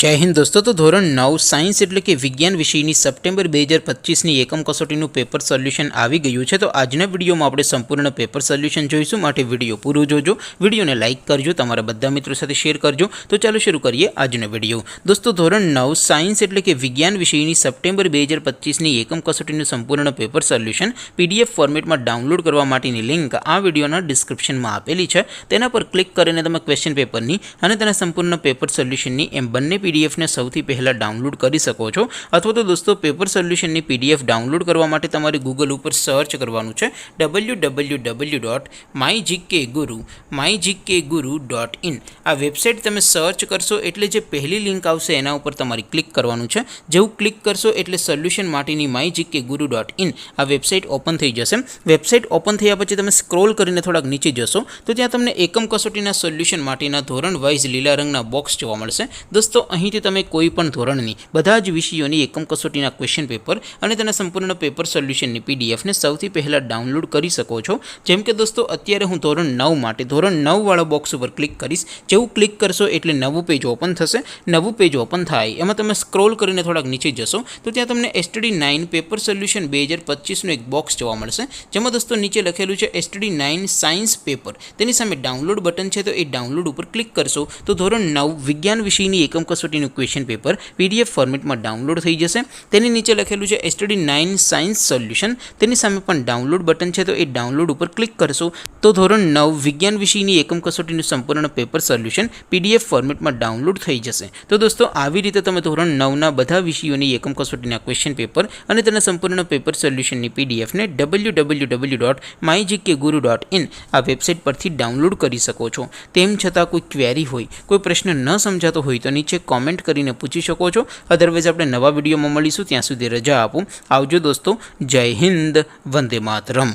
જય હિન્દ દોસ્તો। તો ધોરણ 9 સાયન્સ એટલે કે વિજ્ઞાન વિષયની સપ્ટેમ્બર 2025ની એકમ કસોટીનું પેપર સોલ્યુશન આવી ગયું છે। તો આજના વિડીયોમાં આપણે સંપૂર્ણ પેપર સોલ્યુશન જોઈશું, માટે વિડીયો પૂરો જોજો, વિડીયોને લાઇક કરજો, તમારા બધા મિત્રો સાથે શેર કરજો। તો ચાલો શરૂ કરીએ આજનો વિડીયો। દોસ્તો ધોરણ 9 સાયન્સ એટલે કે વિજ્ઞાન વિષયની સપ્ટેમ્બર 2025ની એકમ કસોટીનું સંપૂર્ણ પેપર સોલ્યુશન પીડીએફ ફોર્મેટમાં ડાઉનલોડ કરવા માટેની લિંક આ વિડીયોના ડિસ્ક્રિપ્શનમાં આપેલી છે। તેના પર ક્લિક કરીને તમે ક્વેશ્ચન પેપરની અને તેના સંપૂર્ણ પેપર સોલ્યુશનની એમ બંને પીડીએફને સૌથી પહેલાં ડાઉનલોડ કરી શકો છો। અથવા તો દોસ્તો પેપર સોલ્યુશનની પીડીએફ ડાઉનલોડ કરવા માટે તમારે ગૂગલ ઉપર સર્ચ કરવાનું છે www.mygkguru.in। આ વેબસાઇટ તમે સર્ચ કરશો એટલે જે પહેલી લિંક આવશે એના ઉપર તમારે ક્લિક કરવાનું છે। જેવું ક્લિક કરશો એટલે સોલ્યુશન માટેની mygkguru.in આ વેબસાઇટ ઓપન થઈ જશે। વેબસાઇટ ઓપન થયા પછી તમે સ્ક્રોલ કરીને થોડાક નીચે જશો તો ત્યાં તમને એકમ કસોટીના સોલ્યુશન માટેના ધોરણ વાઇઝ લીલા રંગના બોક્સ જોવા મળશે। દોસ્તો અહીંથી તમે કોઈ પણ ધોરણની બધા જ વિષયોની એકમ કસોટીના ક્વેશ્ચન પેપર અને તેના સંપૂર્ણ પેપર સોલ્યુશનની પીડીએફને સૌથી પહેલાં ડાઉનલોડ કરી શકો છો। જેમ કે દોસ્તો અત્યારે હું ધોરણ 9 માટે ધોરણ 9 વાળા બોક્સ ઉપર ક્લિક કરીશ। જેવું ક્લિક કરશો એટલે નવું પેજ ઓપન થશે। નવું પેજ ઓપન થાય એમાં તમે સ્ક્રોલ કરીને થોડાક નીચે જશો તો ત્યાં તમને STD9 પેપર સોલ્યુશન 2025નું એક બોક્સ જોવા મળશે, જેમાં દોસ્તો નીચે લખેલું છે STD9 સાયન્સ પેપર। તેની સામે ડાઉનલોડ બટન છે, તો એ ડાઉનલોડ ઉપર ક્લિક કરશો તો ધોરણ 9 વિજ્ઞાન વિષયની એકમ કસોટીનું ક્વેશ્ચન પેપર પીડીએફ ફોર્મેટમાં ડાઉનલોડ થઈ જશે। તેની નીચે લખેલું છે STD9 સાયન્સ સોલ્યુશન, તેની સામે પણ ડાઉનલોડ બટન છે, તો એ ડાઉનલોડ ઉપર ક્લિક કરશો તો ધોરણ 9 વિજ્ઞાન વિષયની એકમ કસોટીનું સંપૂર્ણ પેપર સોલ્યુશન પીડીએફ ફોર્મેટમાં ડાઉનલોડ થઈ જશે। તો દોસ્તો આવી રીતે તમે ધોરણ 9ના બધા વિષયોની એકમ કસોટીના ક્વેશ્ચન પેપર અને તેના સંપૂર્ણ પેપર સોલ્યુશનની પીડીએફને www.mygkguru.in આ વેબસાઇટ પરથી ડાઉનલોડ કરી શકો છો। તેમ છતાં કોઈ ક્વેરી હોય, કોઈ પ્રશ્ન ન સમજાતો હોય તો નીચે કોમેન્ટ કરીને પૂછી શકો છો। અધરવાઇઝ આપણે નવા વિડીયોમાં મળીશું, ત્યાં સુધી રજા આપો। આવજો દોસ્તો, જય હિન્દ, વંદે માતરમ।